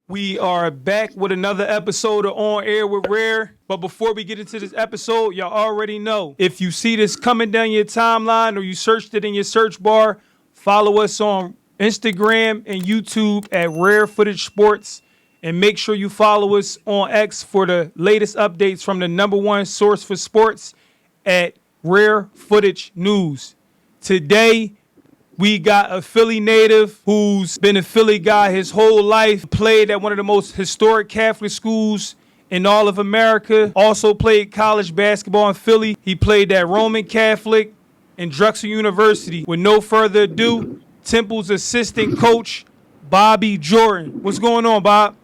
We are back with another episode of On Air with Rare. But before we get into this episode, y'all already know, if you see this coming down your timeline or you searched it in your search bar, follow us on Instagram and YouTube at Rare Footage Sports. And make sure you follow us on X for the latest updates from the #1 source for sports at Rare Footage News. Today, we got a Philly native who's been a Philly guy his whole life, played at one of the most historic Catholic schools in all of America, also played college basketball in Philly. He played at Roman Catholic and Drexel University. With no further ado, Temple's assistant coach, Bobby Jordan. What's going on, Bob?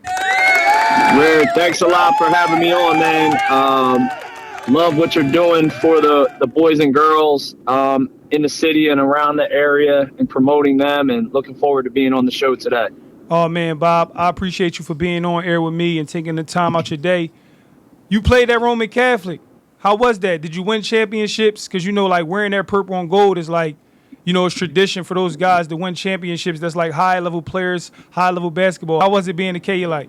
Rare, thanks a lot for having me on, man. Love what you're doing for the boys and girls in the city and around the area and promoting them, and looking forward to being on the show today. Oh, man, Bob, I appreciate you for being on air with me and taking the time out your day. You played at Roman Catholic. How was that? Did you win championships? Because, like wearing that purple and gold is like, it's tradition for those guys to win championships. That's like high-level players, high-level basketball. How was it being a KU like?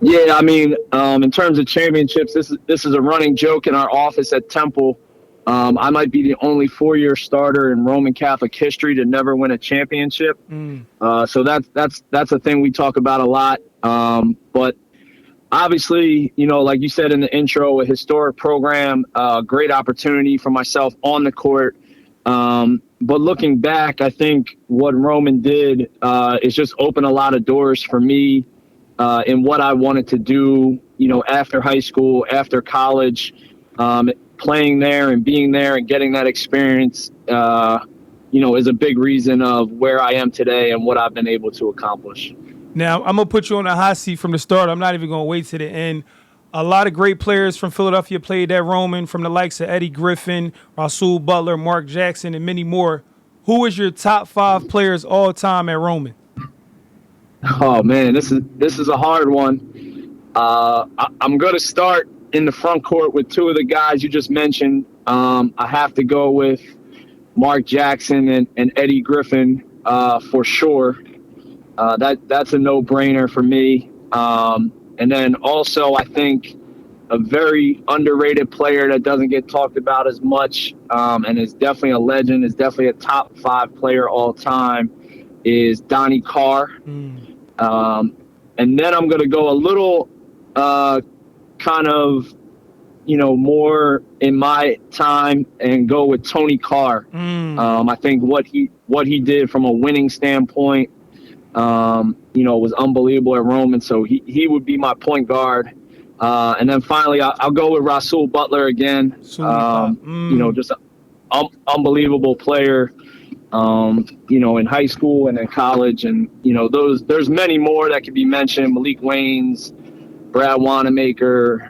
Yeah, I mean, in terms of championships, this is a running joke in our office at Temple. I might be the only 4-year starter in Roman Catholic history to never win a championship. So that's a thing we talk about a lot. But obviously, like you said in the intro, a historic program, great opportunity for myself on the court. But looking back, I think what Roman did is just open a lot of doors for me in what I wanted to do, after high school, after college. Playing there and being there and getting that experience, is a big reason of where I am today and what I've been able to accomplish. Now, I'm going to put you on the hot seat from the start. I'm not even going to wait to the end. A lot of great players from Philadelphia played at Roman, from the likes of Eddie Griffin, Rasul Butler, Mark Jackson, and many more. Who is your top 5 players all time at Roman? Oh, man, this is a hard one. I'm going to start in the front court with 2 of the guys you just mentioned. I have to go with Mark Jackson and Eddie Griffin for sure. That's a no-brainer for me. And then also I think a very underrated player that doesn't get talked about as much and is definitely a legend, is definitely a top 5 player all time, is Donnie Carr. And then I'm going to go a little kind of, more in my time and go with Tony Carr. I think what he did from a winning standpoint, was unbelievable at Roman. So he would be my point guard. And then finally, I'll go with Rasul Butler again. Just an unbelievable player, in high school and in college. And, there's many more that could be mentioned. Malik Waynes, Brad Wanamaker,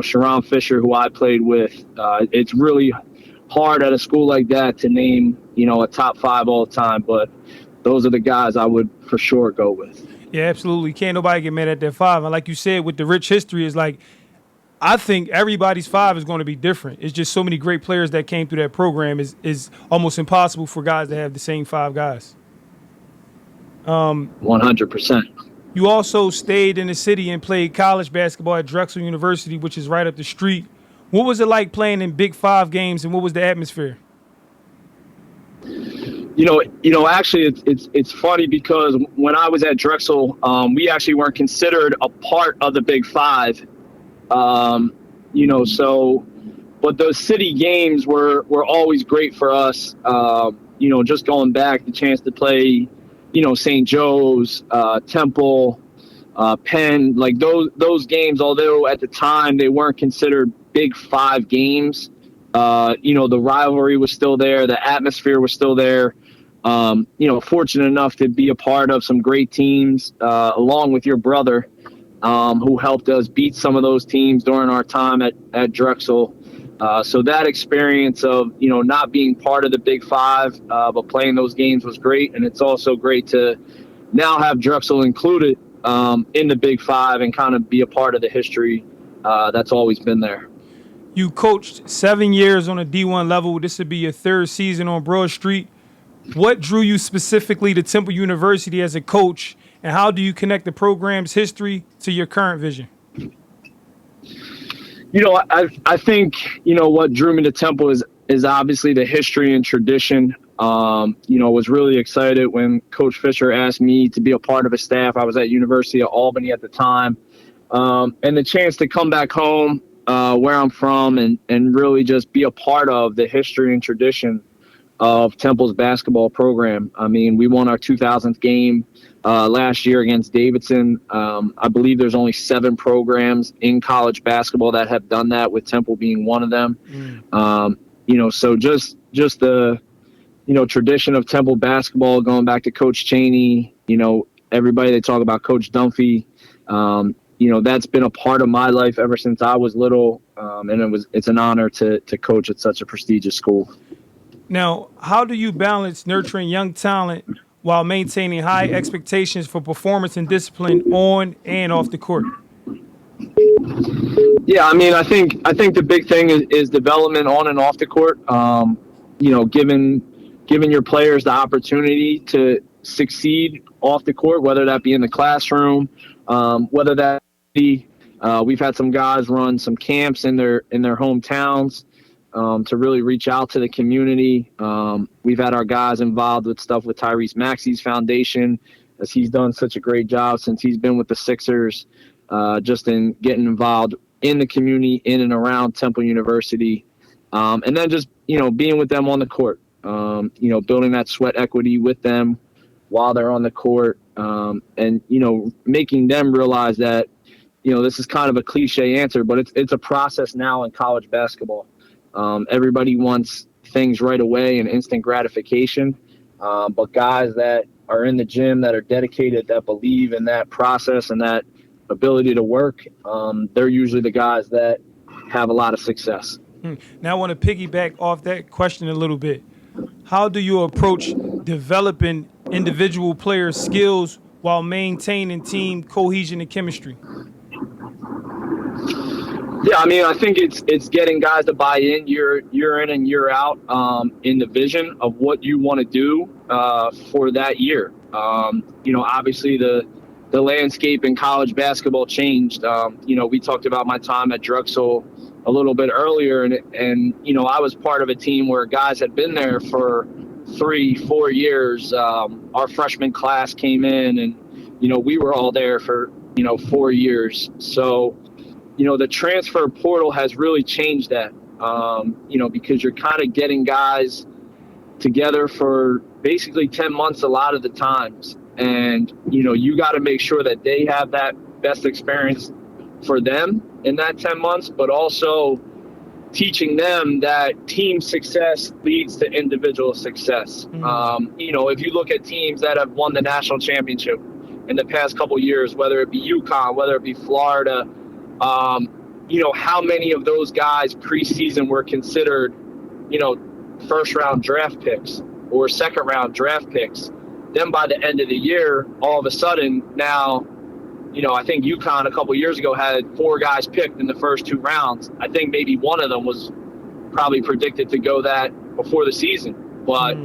Sharon Fisher, who I played with. It's really hard at a school like that to name, a top 5 all time, but those are the guys I would for sure go with. Yeah, absolutely. Can't nobody get mad at that 5. And like you said, with the rich history, is like, I think everybody's 5 is going to be different. It's just so many great players that came through that program is almost impossible for guys to have the same 5 guys. 100%. You also stayed in the city and played college basketball at Drexel University, which is right up the street. What was it like playing in Big 5 games, and what was the atmosphere? Actually, it's funny because when I was at Drexel, we actually weren't considered a part of the Big 5. But those city games were always great for us. Just going back, the chance to play, St. Joe's, Temple, Penn, like those games, although at the time they weren't considered Big 5 games, the rivalry was still there. The atmosphere was still there. Fortunate enough to be a part of some great teams, along with your brother, who helped us beat some of those teams during our time at Drexel. So that experience of, not being part of the Big 5, but playing those games was great. And it's also great to now have Drexel included in the Big 5 and kind of be a part of the history that's always been there. You coached 7 years on a D1 level. This would be your 3rd season on Broad Street. What drew you specifically to Temple University as a coach, And how do you connect the program's history to your current vision? I think, what drew me to Temple is obviously the history and tradition. Was really excited when Coach Fisher asked me to be a part of his staff. I was at University of Albany at the time. And the chance to come back home where I'm from and really just be a part of the history and tradition of Temple's basketball program. I mean, we won our 2000th game last year against Davidson. I believe there's only 7 programs in college basketball that have done that, with Temple being one of them. So just the tradition of Temple basketball, going back to Coach Chaney, everybody, they talk about Coach Dunphy. That's been a part of my life ever since I was little. And it's an honor to coach at such a prestigious school. Now, how do you balance nurturing young talent while maintaining high expectations for performance and discipline on and off the court? Yeah, I mean, I think the big thing is development on and off the court. Giving your players the opportunity to succeed off the court, whether that be in the classroom, whether that be we've had some guys run some camps in their hometowns to really reach out to the community. We've had our guys involved with stuff with Tyrese Maxey's foundation, as he's done such a great job since he's been with the Sixers, just in getting involved in the community, in and around Temple University. And then just, being with them on the court, building that sweat equity with them while they're on the court, and, making them realize that, this is kind of a cliche answer, but it's a process now in college basketball. Everybody wants things right away and instant gratification. But guys that are in the gym, that are dedicated, that believe in that process and that ability to work, they're usually the guys that have a lot of success. Now, I want to piggyback off that question a little bit. How do you approach developing individual players' skills while maintaining team cohesion and chemistry? Yeah, I mean, I think it's getting guys to buy in year in and year out in the vision of what you want to do for that year. Obviously the landscape in college basketball changed. We talked about my time at Drexel a little bit earlier, and I was part of a team where guys had been there for 3-4 years. Our freshman class came in, and we were all there for 4 years. So the transfer portal has really changed that, because you're kind of getting guys together for basically 10 months a lot of the times. And, you got to make sure that they have that best experience for them in that 10 months, but also teaching them that team success leads to individual success. If you look at teams that have won the national championship in the past couple of years, whether it be UConn, whether it be Florida, how many of those guys preseason were considered, first round draft picks or second round draft picks. Then by the end of the year, all of a sudden now, I think UConn a couple of years ago had 4 guys picked in the first 2 rounds. I think maybe one of them was probably predicted to go that before the season. But,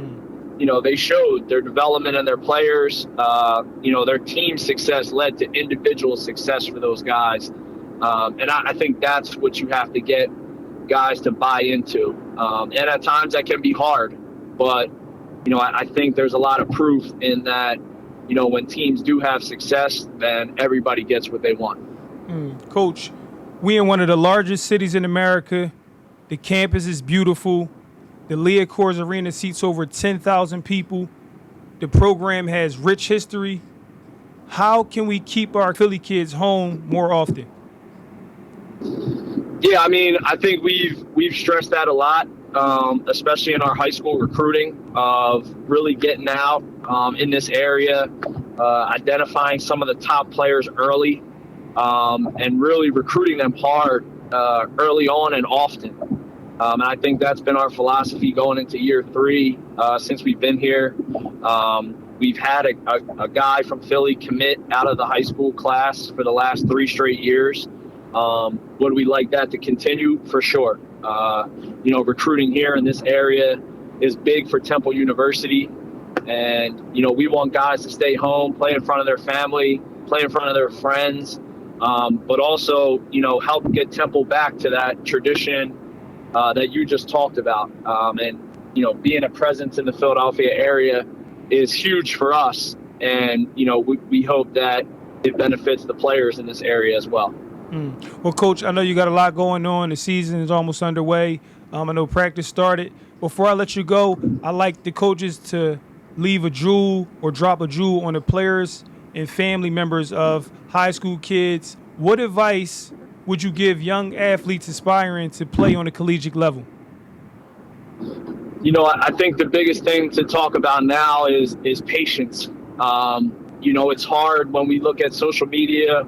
they showed their development and their players, their team success led to individual success for those guys. And I think that's what you have to get guys to buy into. And at times that can be hard, but, I think there's a lot of proof in that, when teams do have success, then everybody gets what they want. Coach, we in one of the largest cities in America. The campus is beautiful. The Leah Kors Arena seats over 10,000 people. The program has rich history. How can we keep our Philly kids home more often? Yeah, I mean, I think we've stressed that a lot, especially in our high school recruiting, of really getting out in this area, identifying some of the top players early, and really recruiting them hard early on and often. And I think that's been our philosophy going into year 3 since we've been here. We've had a guy from Philly commit out of the high school class for the last 3 straight years. Would we like that to continue? For sure. Recruiting here in this area is big for Temple University. And, we want guys to stay home, play in front of their family, play in front of their friends, but also, help get Temple back to that tradition that you just talked about. And, being a presence in the Philadelphia area is huge for us. And, we hope that it benefits the players in this area as well. Well, Coach, I know you got a lot going on. The season is almost underway. I know practice started. Before I let you go, I like the coaches to leave a jewel or drop a jewel on the players and family members of high school kids. What advice would you give young athletes aspiring to play on a collegiate level? I think the biggest thing to talk about now is patience. It's hard when we look at social media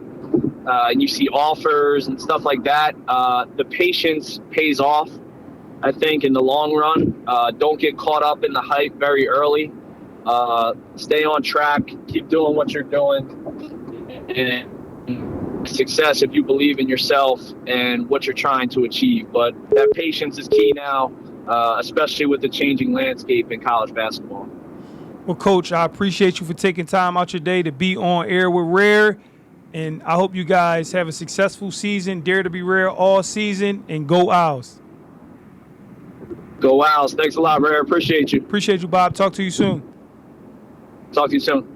and you see offers and stuff like that. The patience pays off, I think, in the long run. Don't get caught up in the hype very early. Stay on track. Keep doing what you're doing. And success if you believe in yourself and what you're trying to achieve. But that patience is key now, especially with the changing landscape in college basketball. Well, Coach, I appreciate you for taking time out your day to be on air with Rare. And I hope you guys have a successful season. Dare to be rare all season, and go Owls. Go Owls. Thanks a lot, Rare. Appreciate you. Appreciate you, Bob. Talk to you soon. Talk to you soon.